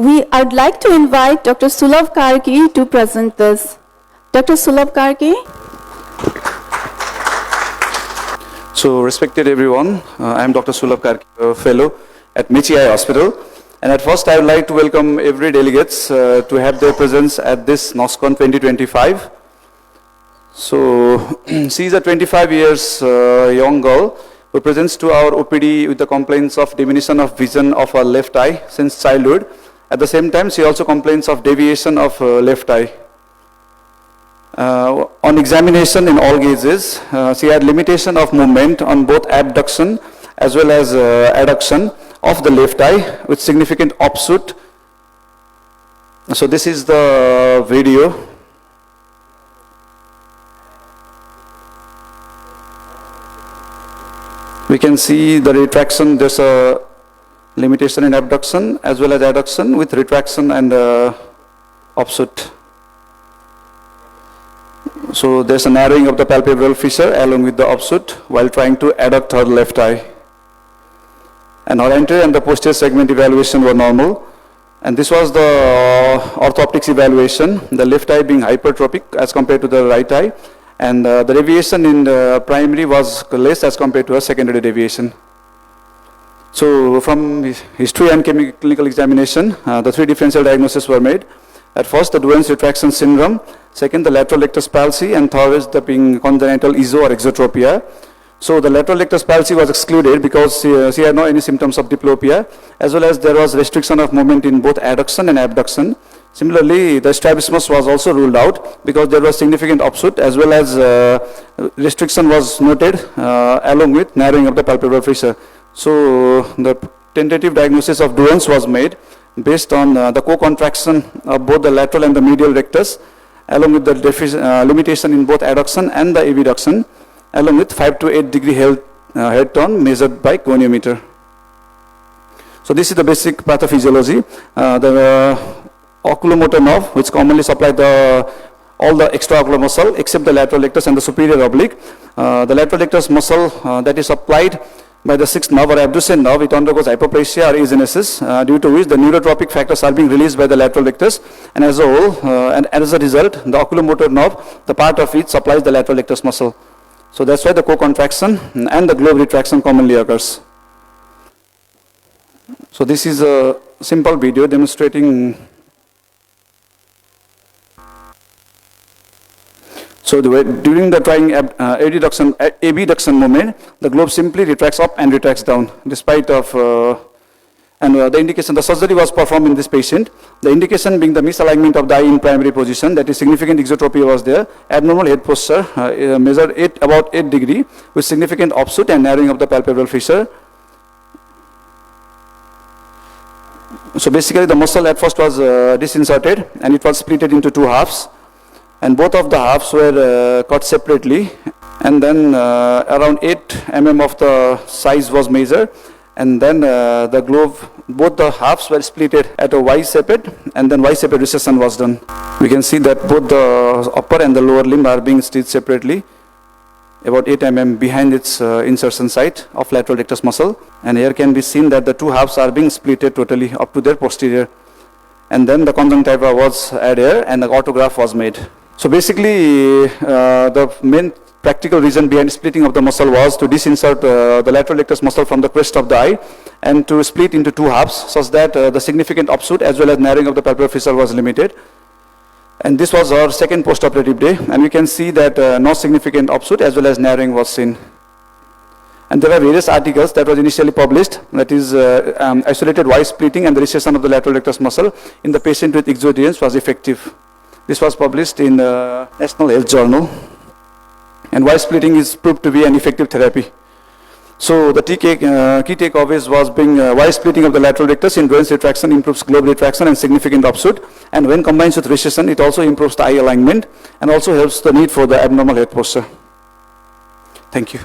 I'd like to invite Dr. Sulabh Karki to present this. Dr. Sulabh Karki. So, respected everyone, I am Dr. Sulabh Karki, a fellow at Mechi Eye Hospital. And at first, I would like to welcome every delegates to have their presence at this NOSCON 2025. So, she is a 25 years young girl who presents to our OPD with the complaints of diminution of vision of her left eye since childhood. At the same time, she also complains of deviation of left eye. On examination in all gazes, she had limitation of movement on both abduction as well as adduction of the left eye with significant offshoot. So this is the video. We can see the retraction. There's a limitation in abduction as well as adduction with retraction and offshoot. So there's a narrowing of the palpebral fissure along with the offshoot while trying to adduct her left eye. And her anterior and the posterior segment evaluation were normal. And this was the ortho-optics evaluation, the left eye being hypertropic as compared to the right eye. And the deviation in the primary was less as compared to a secondary deviation. So from history and clinical examination, the three differential diagnoses were made. At first, the Duane's retraction syndrome. Second, the lateral ictus palsy. And third is the being congenital iso or exotropia. So the lateral ictus palsy was excluded because she had no any symptoms of diplopia, as well as there was restriction of movement in both adduction and abduction. Similarly, the strabismus was also ruled out because there was significant offshoot as well as restriction was noted along with narrowing of the palpebral fissure. So the tentative diagnosis of Duane's was made based on the co-contraction of both the lateral and the medial rectus, along with the limitation in both adduction and the abduction, along with 5 to 8 degree head turn measured by goniometer. So this is the basic pathophysiology. The oculomotor nerve, which commonly supply all the extraocular muscle except the lateral rectus and the superior oblique. The lateral rectus muscle that is supplied by the sixth nerve or abducent nerve, it undergoes hypoplasia or agenesis, due to which the neurotropic factors are being released by the lateral rectus, and as a whole, and as a result, the oculomotor nerve, the part of it supplies the lateral rectus muscle. So that's why the co-contraction and the globe retraction commonly occurs. So this is a simple video demonstrating. So during the trying abduction movement, the globe simply retracts up and retracts down, despite of, the indication, the surgery was performed in this patient. The indication being the misalignment of the eye in primary position, that is significant exotropia was there, abnormal head posture, measured about 8 degree with significant offshoot and narrowing of the palpebral fissure. So basically the muscle at first was disinserted and it was splitted into two halves. And both of the halves were cut separately, and then around 8 mm of the size was measured, and then the globe, both the halves were splitted at a Y-shaped, and then Y-shaped recession was done. We can see that both the upper and the lower limb are being stitched separately, about 8 mm behind its insertion site of lateral rectus muscle, and here can be seen that the two halves are being splitted totally up to their posterior. And then the conjunctiva was added here, and the autograph was made. So basically, the main practical reason behind splitting of the muscle was to disinsert the lateral rectus muscle from the crest of the eye and to split into two halves such that the significant offshoot as well as narrowing of the palpebral fissure was limited. And this was our second postoperative day, and we can see that no significant offshoot as well as narrowing was seen. And there are various articles that was initially published, that is isolated Y splitting and the recession of the lateral rectus muscle in the patient with exoduanes was effective. This was published in the National Health Journal. And Y splitting is proved to be an effective therapy. So the key takeaways was being Y splitting of the lateral rectus in Duane's retraction improves globe retraction and significant offshoot. And when combined with recession, it also improves the eye alignment and also helps the need for the abnormal head posture. Thank you.